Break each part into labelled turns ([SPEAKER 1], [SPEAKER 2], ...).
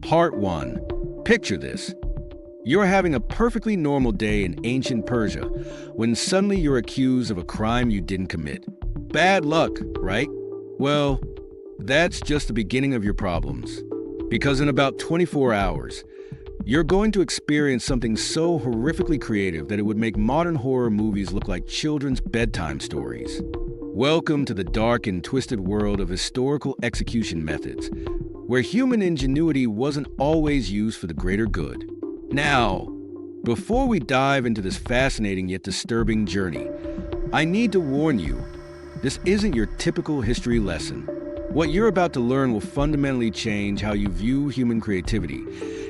[SPEAKER 1] Part 1. Picture this. You're having a perfectly normal day in ancient Persia when suddenly you're accused of a crime you didn't commit. Bad luck, right? Well, that's just the beginning of your problems. Because in about 24 hours, you're going to experience something so horrifically creative that it would make modern horror movies look like children's bedtime stories. Welcome to the dark and twisted world of historical execution methods, where human ingenuity wasn't always used for the greater good. Now, before we dive into this fascinating yet disturbing journey, I need to warn you, this isn't your typical history lesson. What you're about to learn will fundamentally change how you view human creativity.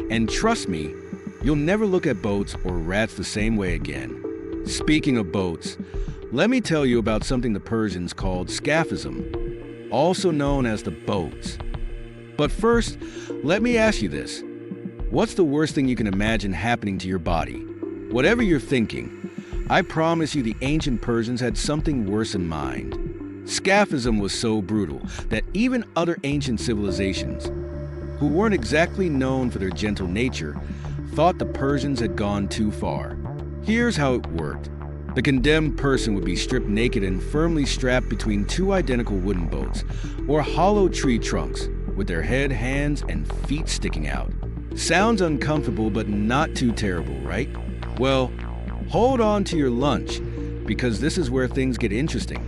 [SPEAKER 1] And trust me, you'll never look at boats or rats the same way again. Speaking of boats, let me tell you about something the Persians called scaphism, also known as the boats. But first, let me ask you this. What's the worst thing you can imagine happening to your body? Whatever you're thinking, I promise you the ancient Persians had something worse in mind. Scaphism was so brutal that even other ancient civilizations, who weren't exactly known for their gentle nature, thought the Persians had gone too far. Here's how it worked. The condemned person would be stripped naked and firmly strapped between two identical wooden boats or hollow tree trunks with their head, hands, and feet sticking out. Sounds uncomfortable, but not too terrible, right? Well, hold on to your lunch, because this is where things get interesting.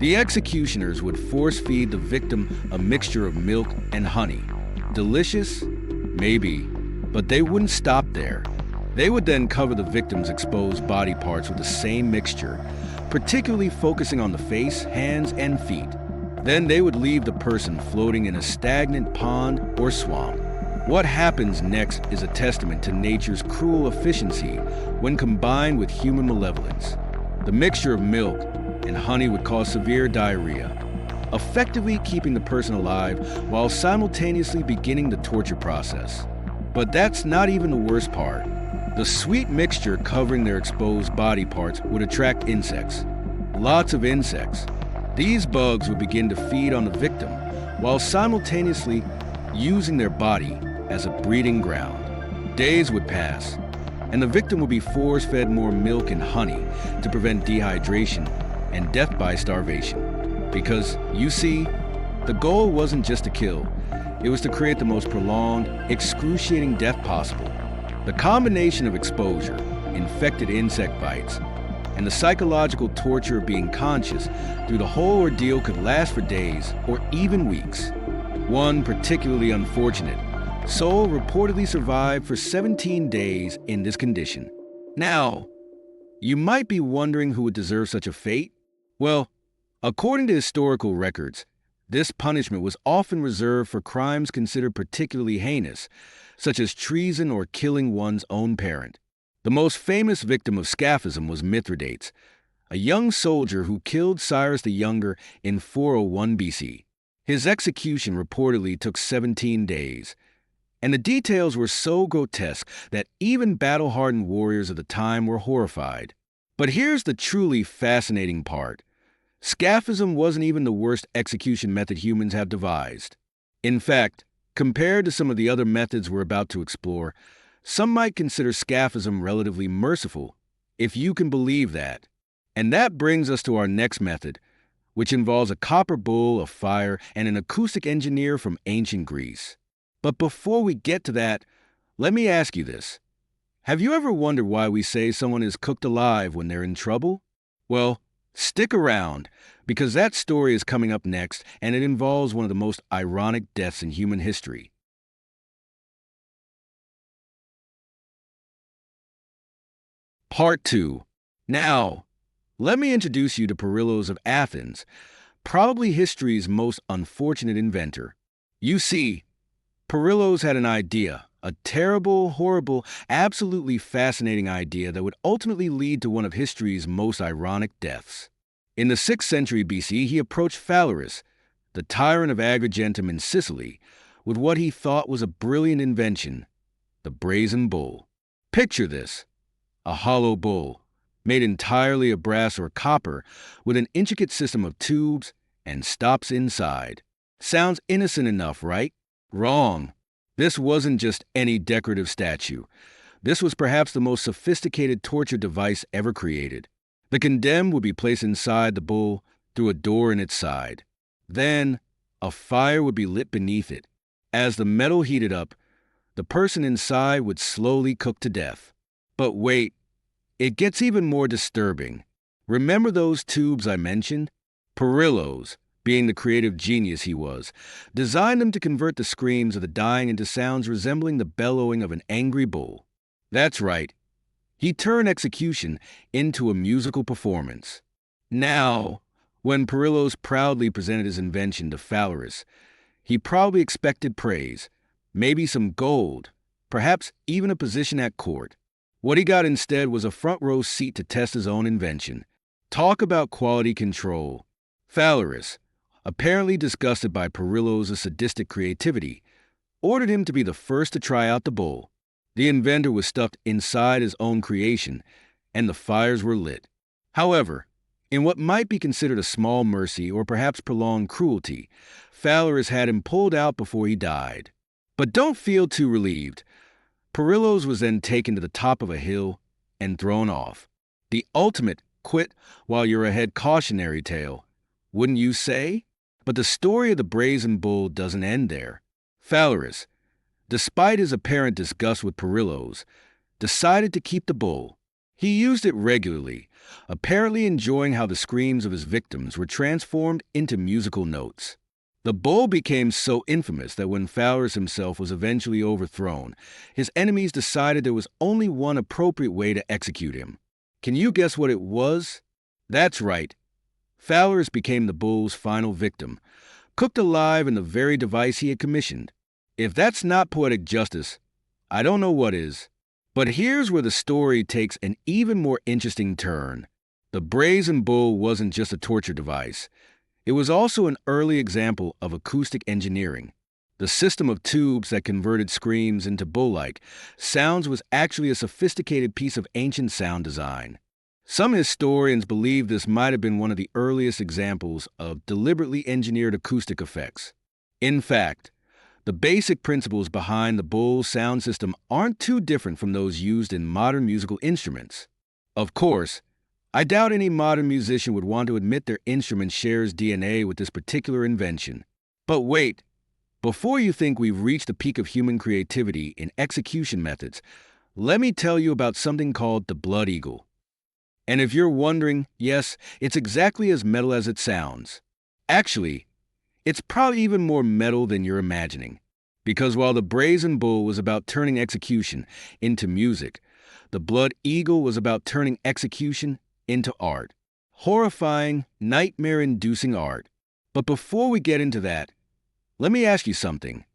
[SPEAKER 1] The executioners would force-feed the victim a mixture of milk and honey. Delicious? Maybe. But they wouldn't stop there. They would then cover the victim's exposed body parts with the same mixture, particularly focusing on the face, hands, and feet. Then they would leave the person floating in a stagnant pond or swamp. What happens next is a testament to nature's cruel efficiency when combined with human malevolence. The mixture of milk and honey would cause severe diarrhea, effectively keeping the person alive while simultaneously beginning the torture process. But that's not even the worst part. The sweet mixture covering their exposed body parts would attract insects. Lots of insects. These bugs would begin to feed on the victim while simultaneously using their body as a breeding ground. Days would pass, and the victim would be force-fed more milk and honey to prevent dehydration and death by starvation. Because, you see, the goal wasn't just to kill, it was to create the most prolonged, excruciating death possible. The combination of exposure, infected insect bites, and the psychological torture of being conscious through the whole ordeal could last for days or even weeks. One particularly unfortunate soul reportedly survived for 17 days in this condition. Now, you might be wondering who would deserve such a fate. Well, according to historical records, this punishment was often reserved for crimes considered particularly heinous, such as treason or killing one's own parent. The most famous victim of scaphism was Mithridates, a young soldier who killed Cyrus the Younger in 401 BC. His execution reportedly took 17 days, and the details were so grotesque that even battle-hardened warriors of the time were horrified. But here's the truly fascinating part. Scaphism wasn't even the worst execution method humans have devised. In fact, compared to some of the other methods we're about to explore, some might consider scaphism relatively merciful, if you can believe that. And that brings us to our next method, which involves a copper bull of fire and an acoustic engineer from ancient Greece. But before we get to that, let me ask you this. Have you ever wondered why we say someone is cooked alive when they're in trouble? Well, stick around, because that story is coming up next, and it involves one of the most ironic deaths in human history. Part 2. Now, let me introduce you to Perillos of Athens, probably history's most unfortunate inventor. You see, Perillos had an idea, a terrible, horrible, absolutely fascinating idea that would ultimately lead to one of history's most ironic deaths. In the 6th century BC, he approached Phalaris, the tyrant of Agrigentum in Sicily, with what he thought was a brilliant invention, the brazen bull. Picture this, a hollow bull, made entirely of brass or copper, with an intricate system of tubes and stops inside. Sounds innocent enough, right? Wrong. This wasn't just any decorative statue. This was perhaps the most sophisticated torture device ever created. The condemned would be placed inside the bull through a door in its side. Then, a fire would be lit beneath it. As the metal heated up, the person inside would slowly cook to death. But wait, it gets even more disturbing. Remember those tubes I mentioned? Perillos, being the creative genius he was, designed them to convert the screams of the dying into sounds resembling the bellowing of an angry bull. That's right. He turned execution into a musical performance. Now, when Perillos proudly presented his invention to Phalaris, he probably expected praise, maybe some gold, perhaps even a position at court. What he got instead was a front row seat to test his own invention. Talk about quality control. Phalaris, apparently disgusted by Perillos' sadistic creativity, ordered him to be the first to try out the bull. The inventor was stuffed inside his own creation, and the fires were lit. However, in what might be considered a small mercy or perhaps prolonged cruelty, Phalaris had him pulled out before he died. But don't feel too relieved. Perillos was then taken to the top of a hill and thrown off. The ultimate quit while you're ahead cautionary tale, wouldn't you say? But the story of the brazen bull doesn't end there. Phalaris, despite his apparent disgust with Perillos, decided to keep the bull. He used it regularly, apparently enjoying how the screams of his victims were transformed into musical notes. The bull became so infamous that when Phalaris himself was eventually overthrown, his enemies decided there was only one appropriate way to execute him. Can you guess what it was? That's right. Phalaris became the bull's final victim, cooked alive in the very device he had commissioned. If that's not poetic justice, I don't know what is. But here's where the story takes an even more interesting turn. The brazen bull wasn't just a torture device. It was also an early example of acoustic engineering. The system of tubes that converted screams into bull-like sounds was actually a sophisticated piece of ancient sound design. Some historians believe this might have been one of the earliest examples of deliberately engineered acoustic effects. In fact, the basic principles behind the bull sound system aren't too different from those used in modern musical instruments. Of course, I doubt any modern musician would want to admit their instrument shares DNA with this particular invention. But wait, before you think we've reached the peak of human creativity in execution methods, let me tell you about something called the blood eagle. And if you're wondering, yes, it's exactly as metal as it sounds. Actually, it's probably even more metal than you're imagining. Because while the brazen bull was about turning execution into music, the blood eagle was about turning execution into art. Horrifying, nightmare-inducing art. But before we get into that, let me ask you something.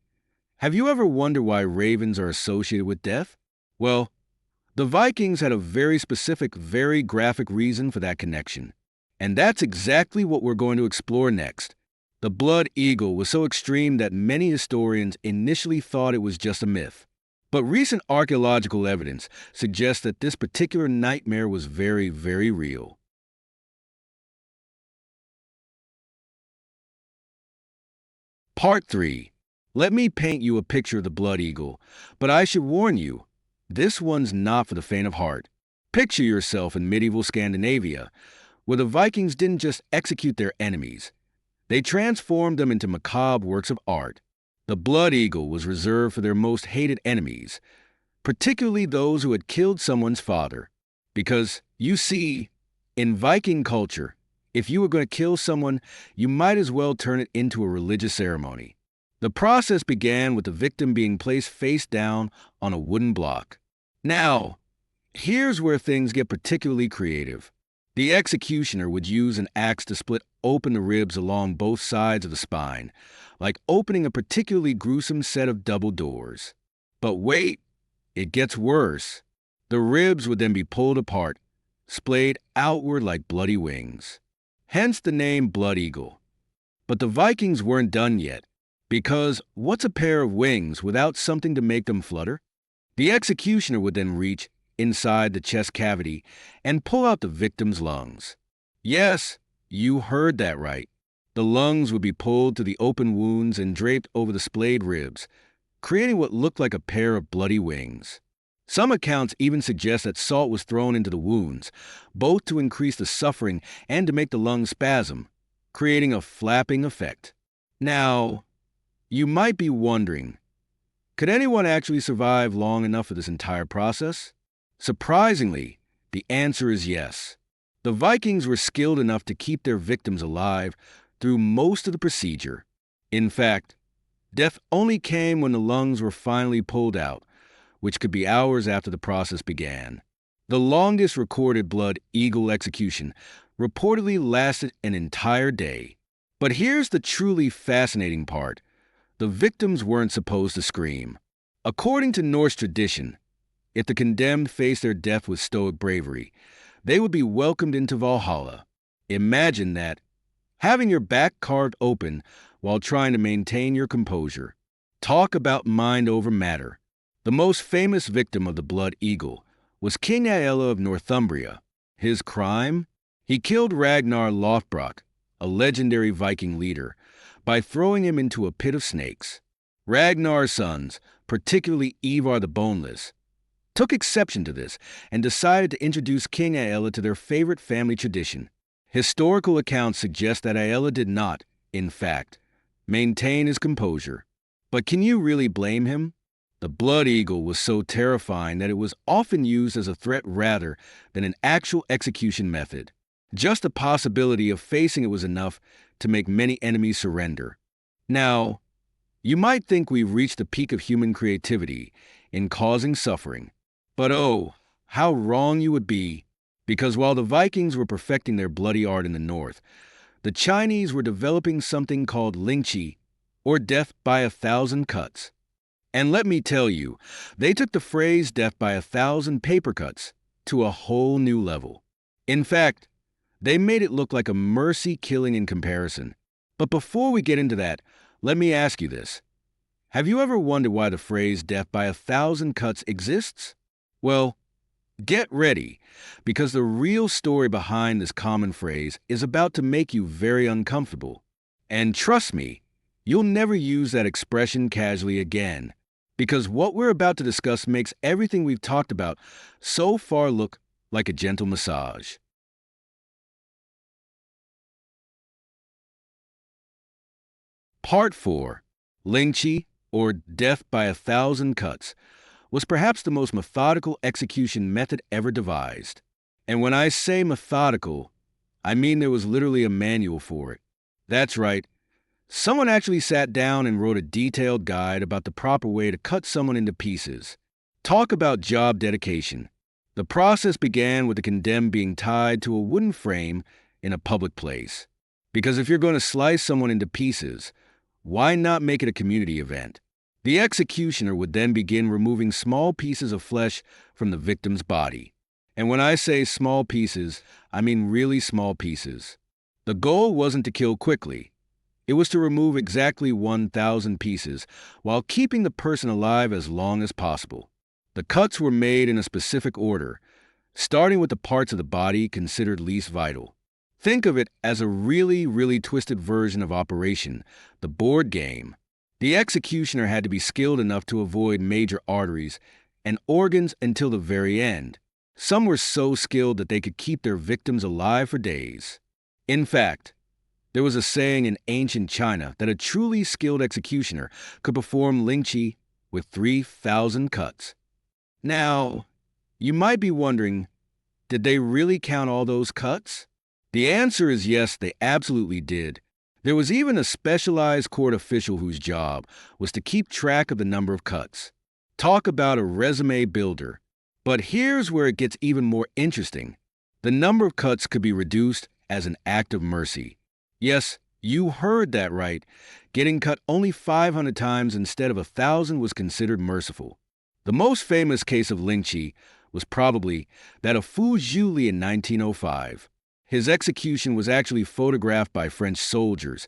[SPEAKER 1] Have you ever wondered why ravens are associated with death? Well, the Vikings had a very specific, very graphic reason for that connection. And that's exactly what we're going to explore next. The blood eagle was so extreme that many historians initially thought it was just a myth. But recent archaeological evidence suggests that this particular nightmare was very, very real. Part 3. Let me paint you a picture of the blood eagle, but I should warn you, this one's not for the faint of heart. Picture yourself in medieval Scandinavia, where the Vikings didn't just execute their enemies. They transformed them into macabre works of art. The blood eagle was reserved for their most hated enemies, particularly those who had killed someone's father. Because, you see, in Viking culture, if you were going to kill someone, you might as well turn it into a religious ceremony. The process began with the victim being placed face down on a wooden block. Now, here's where things get particularly creative. The executioner would use an axe to split open the ribs along both sides of the spine, like opening a particularly gruesome set of double doors. But wait, it gets worse. The ribs would then be pulled apart, splayed outward like bloody wings. Hence the name Blood Eagle. But the Vikings weren't done yet, because what's a pair of wings without something to make them flutter? The executioner would then reach inside the chest cavity and pull out the victim's lungs. Yes, you heard that right. The lungs would be pulled to the open wounds and draped over the splayed ribs, creating what looked like a pair of bloody wings. Some accounts even suggest that salt was thrown into the wounds, both to increase the suffering and to make the lungs spasm, creating a flapping effect. Now, you might be wondering, could anyone actually survive long enough for this entire process? Surprisingly, the answer is yes. The Vikings were skilled enough to keep their victims alive through most of the procedure. In fact, death only came when the lungs were finally pulled out, which could be hours after the process began. The longest recorded blood eagle execution reportedly lasted an entire day. But here's the truly fascinating part. The victims weren't supposed to scream. According to Norse tradition, if the condemned faced their death with stoic bravery, they would be welcomed into Valhalla. Imagine that, having your back carved open while trying to maintain your composure. Talk about mind over matter. The most famous victim of the Blood Eagle was King Aella of Northumbria. His crime? He killed Ragnar Lothbrok, a legendary Viking leader, by throwing him into a pit of snakes. Ragnar's sons, particularly Ivar the Boneless, took exception to this and decided to introduce King Aella to their favorite family tradition. Historical accounts suggest that Aella did not, in fact, maintain his composure. But can you really blame him? The Blood Eagle was so terrifying that it was often used as a threat rather than an actual execution method. Just the possibility of facing it was enough to make many enemies surrender. Now, you might think we've reached the peak of human creativity in causing suffering. But oh, how wrong you would be, because while the Vikings were perfecting their bloody art in the north, the Chinese were developing something called lingqi, or death by 1,000 cuts. And let me tell you, they took the phrase death by 1,000 paper cuts to a whole new level. In fact, they made it look like a mercy killing in comparison. But before we get into that, let me ask you this. Have you ever wondered why the phrase death by 1,000 cuts exists? Well, get ready, because the real story behind this common phrase is about to make you very uncomfortable. And trust me, you'll never use that expression casually again, because what we're about to discuss makes everything we've talked about so far look like a gentle massage. Part 4. Lingqi, or death by 1,000 cuts, was perhaps the most methodical execution method ever devised. And when I say methodical, I mean there was literally a manual for it. That's right. Someone actually sat down and wrote a detailed guide about the proper way to cut someone into pieces. Talk about job dedication. The process began with the condemned being tied to a wooden frame in a public place. Because if you're going to slice someone into pieces, why not make it a community event? The executioner would then begin removing small pieces of flesh from the victim's body. And when I say small pieces, I mean really small pieces. The goal wasn't to kill quickly. It was to remove exactly 1,000 pieces while keeping the person alive as long as possible. The cuts were made in a specific order, starting with the parts of the body considered least vital. Think of it as a really twisted version of Operation, the board game. The executioner had to be skilled enough to avoid major arteries and organs until the very end. Some were so skilled that they could keep their victims alive for days. In fact, there was a saying in ancient China that a truly skilled executioner could perform lingqi with 3,000 cuts. Now, you might be wondering, did they really count all those cuts? The answer is yes, they absolutely did. There was even a specialized court official whose job was to keep track of the number of cuts. Talk about a resume builder. But here's where it gets even more interesting. The number of cuts could be reduced as an act of mercy. Yes, you heard that right. Getting cut only 500 times instead of 1,000 was considered merciful. The most famous case of lingqi was probably that of Fu Zhuli in 1905. His execution was actually photographed by French soldiers,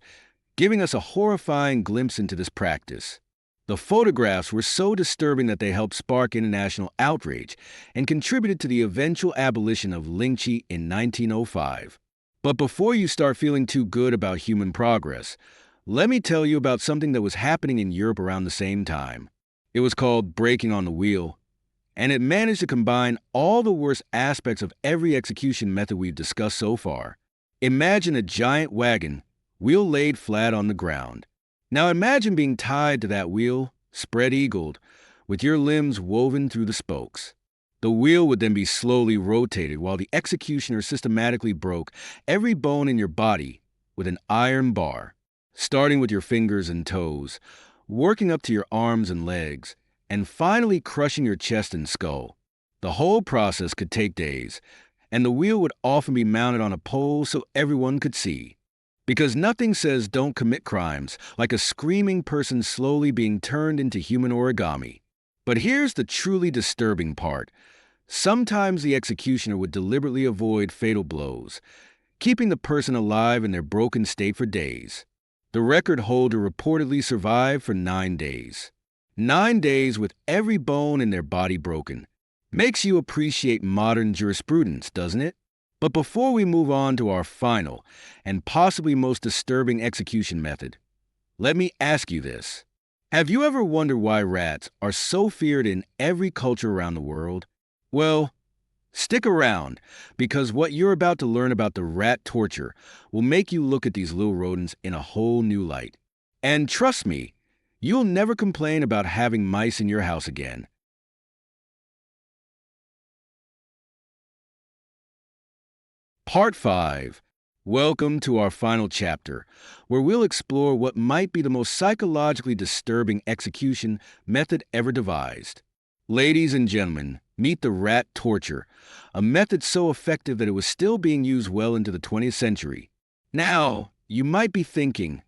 [SPEAKER 1] giving us a horrifying glimpse into this practice. The photographs were so disturbing that they helped spark international outrage and contributed to the eventual abolition of lingqi in 1905. But before you start feeling too good about human progress, let me tell you about something that was happening in Europe around the same time. It was called Breaking on the Wheel, and it managed to combine all the worst aspects of every execution method we've discussed so far. Imagine a giant wagon, wheel laid flat on the ground. Now imagine being tied to that wheel, spread-eagled, with your limbs woven through the spokes. The wheel would then be slowly rotated while the executioner systematically broke every bone in your body with an iron bar, starting with your fingers and toes, working up to your arms and legs, and finally crushing your chest and skull. The whole process could take days, and the wheel would often be mounted on a pole so everyone could see. Because nothing says don't commit crimes like a screaming person slowly being turned into human origami. But here's the truly disturbing part. Sometimes the executioner would deliberately avoid fatal blows, keeping the person alive in their broken state for days. The record holder reportedly survived for 9 days. 9 days with every bone in their body broken. Makes you appreciate modern jurisprudence, doesn't it? But before we move on to our final and possibly most disturbing execution method, let me ask you this. Have you ever wondered why rats are so feared in every culture around the world? Well, stick around, because what you're about to learn about the rat torture will make you look at these little rodents in a whole new light. And trust me, you'll never complain about having mice in your house again. Part 5. Welcome to our final chapter, where we'll explore what might be the most psychologically disturbing execution method ever devised. Ladies and gentlemen, meet the rat torture, a method so effective that it was still being used well into the 20th century. Now, you might be thinking,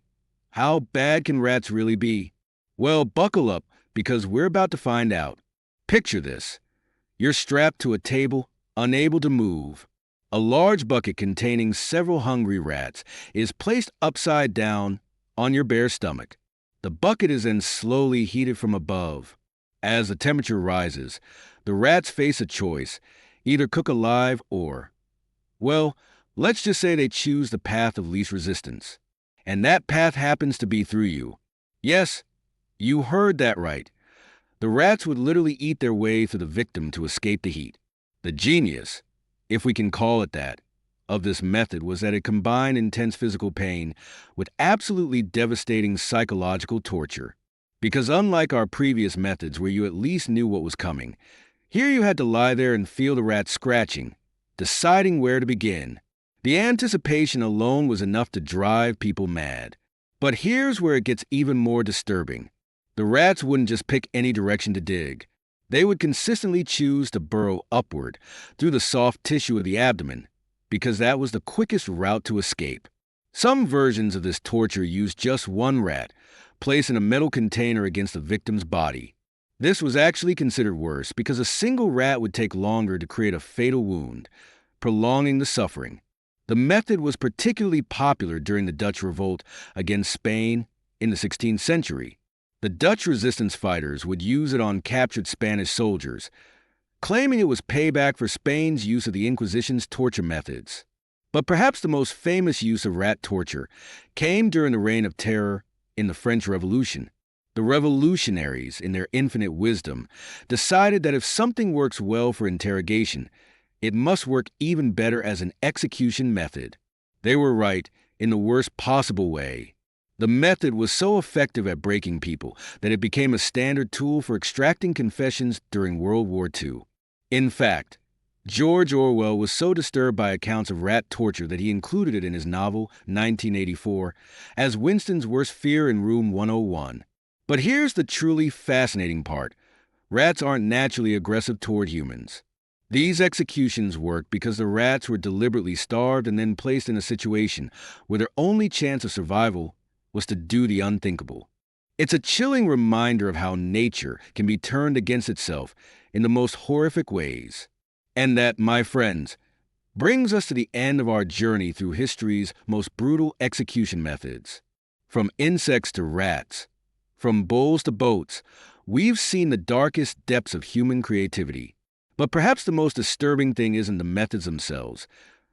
[SPEAKER 1] how bad can rats really be? Well, buckle up, because we're about to find out. Picture this. You're strapped to a table, unable to move. A large bucket containing several hungry rats is placed upside down on your bare stomach. The bucket is then slowly heated from above. As the temperature rises, the rats face a choice, either cook alive or, well, let's just say they choose the path of least resistance. And that path happens to be through you. Yes, you heard that right. The rats would literally eat their way through the victim to escape the heat. The genius, if we can call it that, of this method was that it combined intense physical pain with absolutely devastating psychological torture. Because unlike our previous methods where you at least knew what was coming, here you had to lie there and feel the rat scratching, deciding where to begin. The anticipation alone was enough to drive people mad. But here's where it gets even more disturbing. The rats wouldn't just pick any direction to dig. They would consistently choose to burrow upward through the soft tissue of the abdomen, because that was the quickest route to escape. Some versions of this torture used just one rat, placed in a metal container against the victim's body. This was actually considered worse because a single rat would take longer to create a fatal wound, prolonging the suffering. The method was particularly popular during the Dutch revolt against Spain in the 16th century. The Dutch resistance fighters would use it on captured Spanish soldiers, claiming it was payback for Spain's use of the Inquisition's torture methods. But perhaps the most famous use of rat torture came during the Reign of Terror in the French Revolution. The revolutionaries, in their infinite wisdom, decided that if something works well for interrogation, it must work even better as an execution method. They were right in the worst possible way. The method was so effective at breaking people that it became a standard tool for extracting confessions during World War II. In fact, George Orwell was so disturbed by accounts of rat torture that he included it in his novel, 1984, as Winston's worst fear in Room 101. But here's the truly fascinating part. Rats aren't naturally aggressive toward humans. These executions worked because the rats were deliberately starved and then placed in a situation where their only chance of survival was to do the unthinkable. It's a chilling reminder of how nature can be turned against itself in the most horrific ways. And that, my friends, brings us to the end of our journey through history's most brutal execution methods. From insects to rats, from bulls to boats, we've seen the darkest depths of human creativity. But perhaps the most disturbing thing isn't the methods themselves,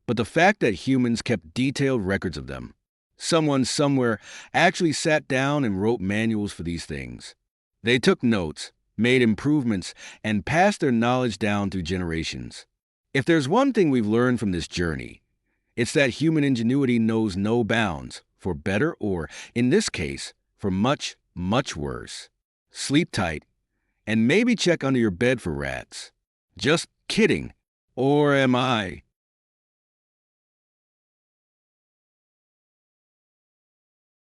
[SPEAKER 1] but the fact that humans kept detailed records of them. Someone somewhere actually sat down and wrote manuals for these things. They took notes, made improvements, and passed their knowledge down through generations. If there's one thing we've learned from this journey, it's that human ingenuity knows no bounds, for better or, in this case, for much, much worse. Sleep tight, and maybe check under your bed for rats. Just kidding. Or am I?